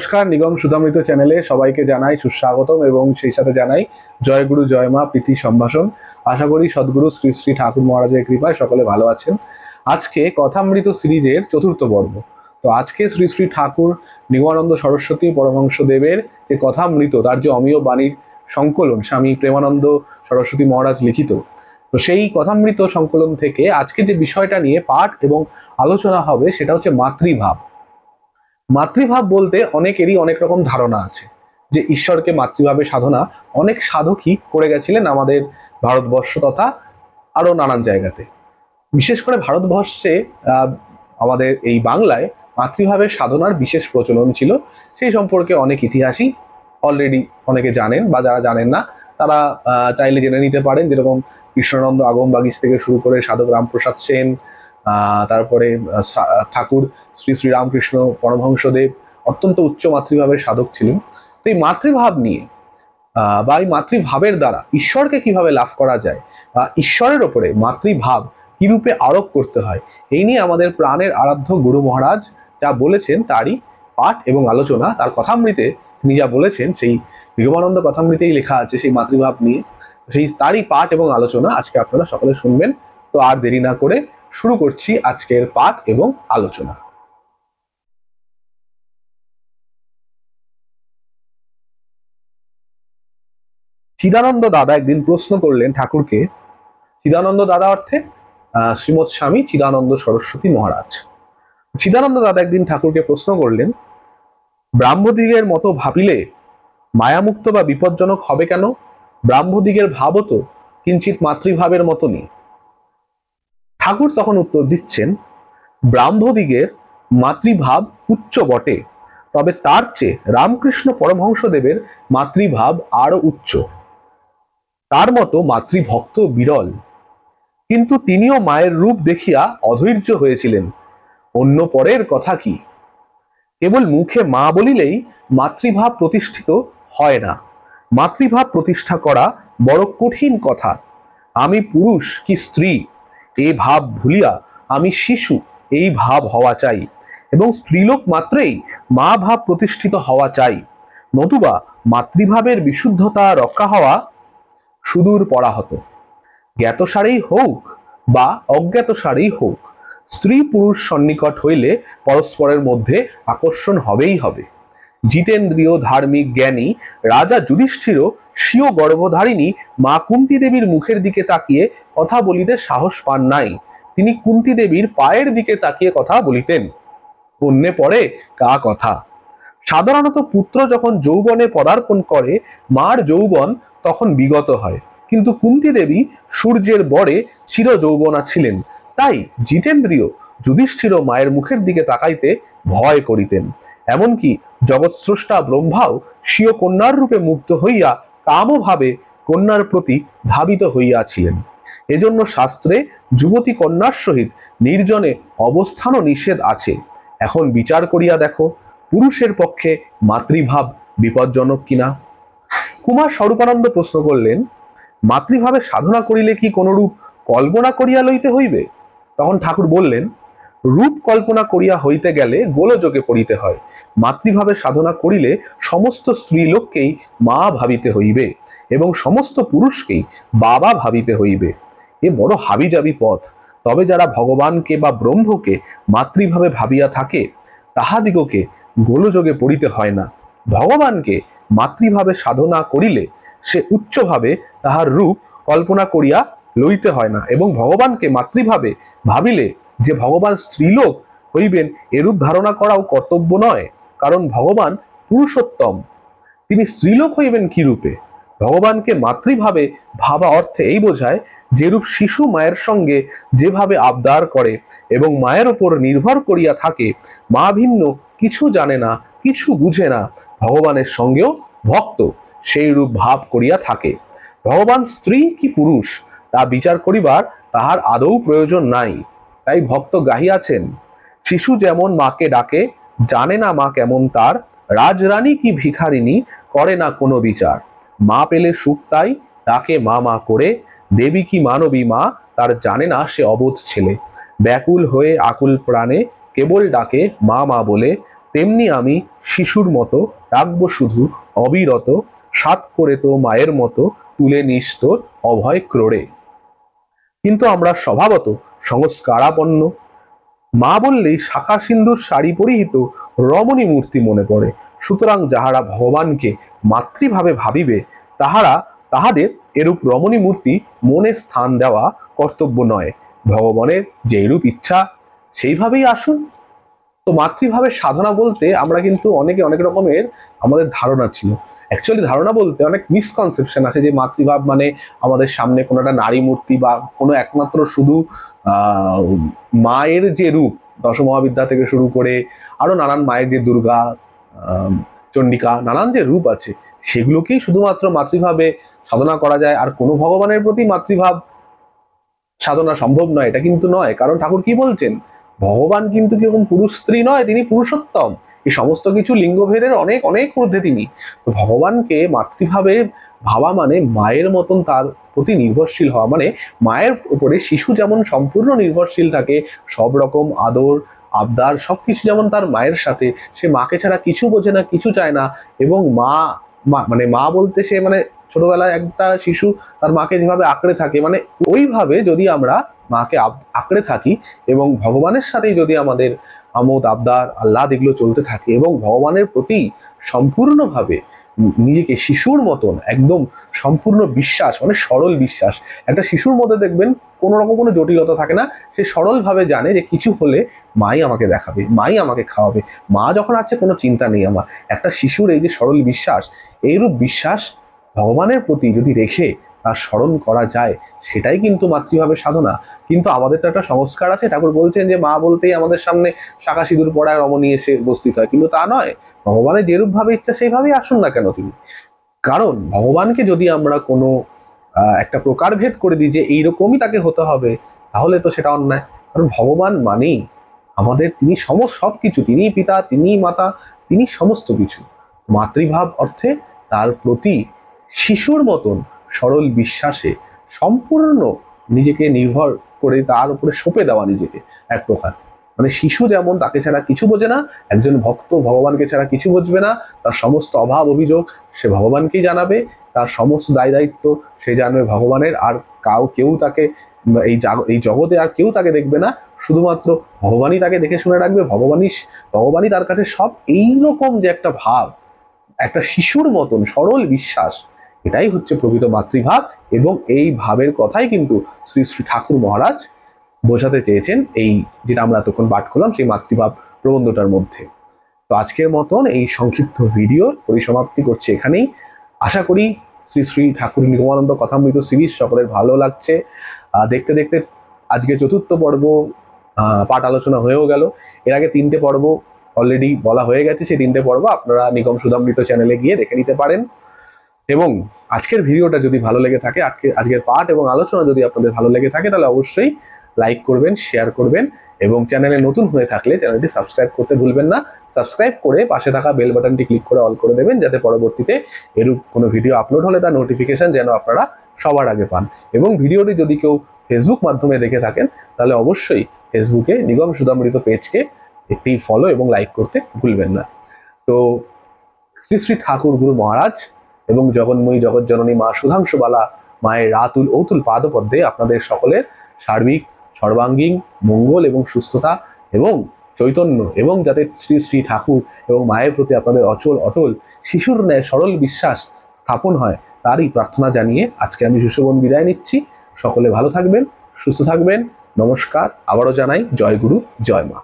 নমস্কার, নিগম সুধামৃত চ্যানেলে সবাইকে জানাই সুস্বাগতম এবং সেই সাথে জানাই জয় গুরু জয় মা প্রীতি সম্ভাষণ। আশা করি সদ্গুরু শ্রী শ্রী ঠাকুর মহারাজের কৃপায় সকলে ভালো আছেন। আজকে কথামৃত সিরিজের চতুর্থ পর্ব। তো আজকে শ্রী শ্রী ঠাকুর নিগমানন্দ সরস্বতী পরমহংস দেবের যে কথামৃত, তার যে অমীয় বাণীর সংকলন স্বামী প্রেমানন্দ সরস্বতী মহারাজ লিখিত, তো সেই কথামৃত সংকলন থেকে আজকে যে বিষয়টা নিয়ে পাঠ এবং আলোচনা হবে সেটা হচ্ছে মাতৃভাব। মাতৃভাব বলতে অনেকেরই অনেক রকম ধারণা আছে যে ঈশ্বরকে মাতৃভাবে সাধনা অনেক সাধকই করে গেছিলেন আমাদের ভারতবর্ষ তথা আরো নানান জায়গাতে। বিশেষ করে ভারতবর্ষে আমাদের এই বাংলায় মাতৃভাবের সাধনার বিশেষ প্রচলন ছিল। সেই সম্পর্কে অনেক ইতিহাসই অলরেডি অনেকে জানেন, বা যারা জানেন না তারা চাইলে জেনে নিতে পারেন। যেরকম কৃষ্ণানন্দ আগম বাগিস থেকে শুরু করে সাধক রামপ্রসাদ সেন, তারপরে ঠাকুর শ্রী শ্রী রামকৃষ্ণ পরমহংসদেব অত্যন্ত উচ্চ মাতৃভাবের সাধক ছিলেন। তো এই মাতৃভাব নিয়ে বা এই মাতৃভাবের দ্বারা ঈশ্বরকে কিভাবে লাভ করা যায়, বা ঈশ্বরের ওপরে মাতৃভাব কিরূপে আরোপ করতে হয়, এই নিয়ে আমাদের প্রাণের আরাধ্য গুরু মহারাজ যা বলেছেন তারই পাঠ এবং আলোচনা। তার কথামৃতে তিনি যা বলেছেন সেই নিগমানন্দ কথামৃতেই লেখা আছে সেই মাতৃভাব নিয়ে। সেই তারই পাঠ এবং আলোচনা আজকে আপনারা সকলে শুনবেন। তো আর দেরি না করে শুরু করছি আজকের পাঠ এবং আলোচনা। চিদানন্দ দাদা একদিন প্রশ্ন করলেন ঠাকুরকে। চিদানন্দ দাদা অর্থে শ্রীমৎ স্বামী চিদানন্দ সরস্বতী মহারাজ। চিদানন্দ দাদা একদিন ঠাকুরকে প্রশ্ন করলেন, ব্রাহ্মদিগের মতো ভাবিলে মায়ামুক্ত বা বিপজ্জনক হবে কেন? ব্রাহ্মদিগের ভাবও তো কিঞ্চিত মাতৃভাবের মতনই। ঠাকুর তখন উত্তর দিচ্ছেন, ব্রাহ্মদিগের মাতৃভাব উচ্চ বটে, তবে তার চেয়ে রামকৃষ্ণ পরমহংসদেবের মাতৃভাব আরো উচ্চ। তার মতো মাতৃভক্ত বিরল, কিন্তু তিনিও মায়ের রূপ দেখিয়া অধৈর্য হয়েছিলেন। অন্য পরের কথা কি? কেবল মুখে মা বলিলেই মাতৃভাব প্রতিষ্ঠিত হয় না। মাতৃভাব প্রতিষ্ঠা করা বড় কঠিন কথা। আমি পুরুষ কি স্ত্রী এই ভাব ভুলিয়া আমি শিশু এই ভাব হওয়া চাই, এবং স্ত্রীলোক মাত্রেই মা ভাব প্রতিষ্ঠিত হওয়া চাই, নতুবা মাতৃভাবের বিশুদ্ধতা রক্ষা হওয়া সুদূর পরাহত। জ্ঞাতসারেই হোক বা অজ্ঞাতসারেই হোক, স্ত্রী পুরুষ সন্নিকট হইলে পরস্পরের মধ্যে আকর্ষণ হবেই হবে। জিতেন্দ্রীয় ধার্মিক জ্ঞানী রাজা যুধিষ্ঠিরও স্বীয় গর্ভধারিণী মা কুন্তী দেবীর মুখের দিকে তাকিয়ে কথা বলিতে সাহস পান নাই। তিনি কুন্তী দেবীর পায়ের দিকে তাকিয়ে কথা বলিতেন। অন্যে পরে কা কথা। সাধারণত পুত্র যখন যৌবনে পদার্পণ করে মার যৌবন তখন বিগত হয়, কিন্তু কুন্তী দেবী সূর্যের বরে চির যৌবনা ছিলেন। তাই জিতেন্দ্রীয় যুধিষ্ঠির মায়ের মুখের দিকে তাকাইতে ভয় করিতেন। এমনকি জগৎস্রষ্টা ব্রহ্মাও স্বীয় কন্যার রূপে মুগ্ধ হইয়া কামভাবে কন্যার প্রতি ধাবিত হইয়াছিলেন। এজন্য শাস্ত্রে যুবতী কন্যার সহিত নির্জনে অবস্থানও নিষেধ আছে। এখন বিচার করিয়া দেখো, পুরুষের পক্ষে মাতৃভাব বিপজ্জনক কিনা। কুমার স্বরূপানন্দ প্রশ্ন করলেন, মাতৃভাবে সাধনা করিলে কি কোন রূপ কল্পনা করিয়া লইতে হইবে? তখন ঠাকুর বললেন, রূপ কল্পনা করিয়া হইতে গেলে গোলযোগে পড়িতে হয়। মাতৃভাবে সাধনা করিলে সমস্ত স্ত্রীলোককেই মা ভাবিতে হইবে এবং সমস্ত পুরুষকেই বাবা ভাবিতে হইবে। এ বড় হাবিজাবি পথ। তবে যারা ভগবানকে বা ব্রহ্মকে মাতৃভাবে ভাবিয়া থাকে তাহাদিগকে গোলযোগে পড়িতে হয় না। ভগবানকে মাতৃভাবে সাধনা করিলে সে উচ্চভাবে তাহার রূপ কল্পনা করিয়া লইতে হয় না, এবং ভগবানকে মাতৃভাবে ভাবিলে যে ভগবান স্ত্রীলোক হইবেন এরূপ ধারণা করাও কর্তব্য নয়, কারণ ভগবান পুরুষোত্তম, তিনি স্ত্রীলোক হইবেন কি রূপে? ভগবানকে মাতৃভাবে ভাবা অর্থে এই বোঝায়, যেরূপ শিশু মায়ের সঙ্গে যেভাবে আবদার করে এবং মায়ের ওপর নির্ভর করিয়া থাকে, মা ভিন্ন কিছু জানে না, কিছু বুঝে না, ভগবানের সঙ্গেও ভক্ত সেই রূপ ভাব করিয়া থাকে। ভগবান স্ত্রী কি পুরুষ তা বিচার করিবার তাহার আদৌ প্রয়োজন নাই। তাই ভক্ত গাহিয়াছেন, শিশু যেমন মাকে ডাকে, জানে না মা কেমন তার, রাজরানী কি ভিখারিনী, করে না কোনো বিচার। মা পেলে সুখ তাই ডাকে মা মা করে, দেবী কি মানবী মা, তার জানে না সে অবোধ ছেলে। ব্যাকুল হয়ে আকুল প্রাণে কেবল ডাকে মা মা বলে, তেমনি আমি শিশুর মতো রাখবো শুধু অবিরত, সাত করে তো মায়ের মতো তুলে নিস তোর অভয় ক্রোড়ে। কিন্তু আমরা স্বভাবত সংস্কারাপন্ন, মা বললেই শাখা সিন্ধুর শাড়ি পরিহিত রমণী মূর্তি মনে পড়ে। সুতরাং যাহারা ভগবানকে মাতৃভাবে ভাবিবে, তাহাদের এরূপ রমণী মূর্তি মনে স্থান দেওয়া কর্তব্য নয়। ভগবানের যেরূপ ইচ্ছা সেইভাবেই আসুন। তো মাতৃভাবে সাধনা বলতে আমরা কিন্তু অনেকে অনেক রকমের আমাদের ধারণা ছিল। অ্যাকচুয়ালি ধারণা বলতে অনেক মিসকনসেপশন আছে যে মাতৃভাব মানে আমাদের সামনে কোনো একটা নারী মূর্তি বা কোনো একমাত্র শুধু মায়ের যে রূপ, দশমহাবিদ্যা থেকে শুরু করে আরো নানান মায়ের যে দুর্গা, চণ্ডিকা, নানান যে রূপ আছে সেগুলোকেই শুধুমাত্র মাতৃভাবে সাধনা করা যায়, আর কোনো ভগবানের প্রতি মাতৃভাব সাধনা সম্ভব নয়, এটা কিন্তু নয়। কারণ ঠাকুর কি বলছেন, ভগবান কিন্তু কিরকম পুরুষ স্ত্রী নয়, তিনি পুরুষোত্তম। এই সমস্ত কিছু লিঙ্গভেদের অনেক অনেক ঊর্ধ্বে তিনি। তো ভগবানকে মাতৃভাবে ভাবা মানে মায়ের মতন তার প্রতি নির্ভরশীল হওয়া, মানে মায়ের উপরে শিশু যেমন সম্পূর্ণ নির্ভরশীল থাকে, সব রকম আদর আবদার সবকিছু যেমন তার মায়ের সাথে, সে মাকে ছাড়া কিছু বোঝে না, কিছু চায় না। এবং মানে মা বলতে সে মানে ছোটবেলায় একটা শিশু তার মাকে যেভাবে আঁকড়ে থাকে, মানে ওইভাবে যদি আমরা মাকে আঁকড়ে থাকি এবং ভগবানের সাথেই যদি আমাদের আমোদ আবদার আহ্লাদ এগুলো চলতে থাকে এবং ভগবানের প্রতি সম্পূর্ণভাবে নিজেকে শিশুর মতন একদম সম্পূর্ণ বিশ্বাস, মানে সরল বিশ্বাস। একটা শিশুর মধ্যে দেখবেন কোনো রকম কোনো জটিলতা থাকে না, সে সরলভাবে জানে যে কিছু হলে মাই আমাকে দেখাবে, মাই আমাকে খাওয়াবে, মা যখন আছে কোনো চিন্তা নেই আমার। একটা শিশুর এই যে সরল বিশ্বাস, এইরূপ বিশ্বাস ভগবানের প্রতি যদি রেখে তার স্মরণ করা যায়, সেটাই কিন্তু মাতৃভাবে সাধনা। কিন্তু আমাদের তো একটা সংস্কার আছে, ঠাকুর বলছেন যে মা বলতেই আমাদের সামনে শাঁখা সিঁদুর পড়ায় রমণী এসে উপস্থিত হয়, কিন্তু তা নয়। ভগবানের যেরূপ ভাবে ইচ্ছা সেইভাবেই আসুন না কেন তিনি। কারণ ভগবানকে যদি আমরা কোনো একটা প্রকারভেদ করে দিই যে এইরকমই তাকে হতে হবে, তাহলে তো সেটা অন্যায়। কারণ ভগবান মানেই আমাদের তিনি সবকিছু, তিনি পিতা, তিনি মাতা, তিনি সমস্ত কিছু। মাতৃভাব অর্থে তার প্রতি শিশুর মতন সরল বিশ্বাসে সম্পূর্ণ নিজেকে নির্ভর করে তার উপরে সঁপে দেওয়া নিজেকে এক প্রকার। মানে শিশু যেমন তাকে ছাড়া কিছু বোঝে না, একজন ভক্ত ভগবানকে ছাড়া কিছু বুঝবে না, তার সমস্ত অভাব অভিযোগ সে ভগবানকেই জানাবে, তার সমস্ত দায় দায়িত্ব সে জানবে ভগবানের। আর কেউ তাকে এই জগতে আর কেউ তাকে দেখবে না, শুধুমাত্র ভগবানই তাকে দেখে শুনে রাখবে, ভগবানই তার কাছে সব। এইরকম যে একটা ভাব, একটা শিশুর মতন সরল বিশ্বাস, এটাই হচ্ছে প্রকৃত মাতৃভাব। এবং এই ভাবের কথাই কিন্তু শ্রী শ্রী ঠাকুর মহারাজ বোঝাতে চেয়েছেন এই যেটা আমরা এতক্ষণ পাঠ করলাম সেই মাতৃভাব প্রবন্ধটার মধ্যে। তো আজকের মতন এই সংক্ষিপ্ত ভিডিওর পরিসমাপ্তি করছে এখানেই। আশা করি শ্রী শ্রী ঠাকুর নিগমানন্দ কথামৃত সিরিজ সকলের ভালো লাগছে। দেখতে দেখতে আজকে চতুর্থ পর্ব পাঠ আলোচনা হয়েও গেল। এর আগে 3টে পর্ব অলরেডি বলা হয়ে গেছে, সেই 3টে পর্ব আপনারা নিগম সুধামৃত চ্যানেলে গিয়ে দেখে নিতে পারেন। এবং আজকের ভিডিওটা যদি ভালো লেগে থাকে, আজকের পাঠ এবং আলোচনা যদি আপনাদের ভালো লেগে থাকে, তাহলে অবশ্যই লাইক করবেন, শেয়ার করবেন এবং চ্যানেলে নতুন হয়ে থাকলে চ্যানেলটি সাবস্ক্রাইব করতে ভুলবেন না। সাবস্ক্রাইব করে পাশে থাকা বেল বাটনটি ক্লিক করে অল করে দেবেন, যাতে পরবর্তীতে এরূপ কোনো ভিডিও আপলোড হলে তার নোটিফিকেশন যেন আপনারা সবার আগে পান। এবং ভিডিওটি যদি কেউ ফেসবুক মাধ্যমে দেখে থাকেন, তাহলে অবশ্যই ফেসবুকে নিগম সুধামৃত পেজকে একটি ফলো এবং লাইক করতে ভুলবেন না। তো শ্রী শ্রী ঠাকুর গুরু মহারাজ এবং জগন্ময়ী জগৎজননী মা সুধাংশুবালা মায়ের অতুল পাদপদ্মে আপনাদের সকলের সার্বিক সর্বাঙ্গীন মঙ্গল এবং সুস্থতা এবং চৈতন্য, এবং যাতে শ্রী শ্রী ঠাকুর এবং মায়ের প্রতি আপনাদের অটল শিশুর ন্যায় সরল বিশ্বাস স্থাপন হয়, তারই প্রার্থনা জানিয়ে আজকে আমি সুশোভন বিদায় নিচ্ছি। সকলে ভালো থাকবেন, সুস্থ থাকবেন। নমস্কার। আবারও জানাই জয় গুরু, জয় মা।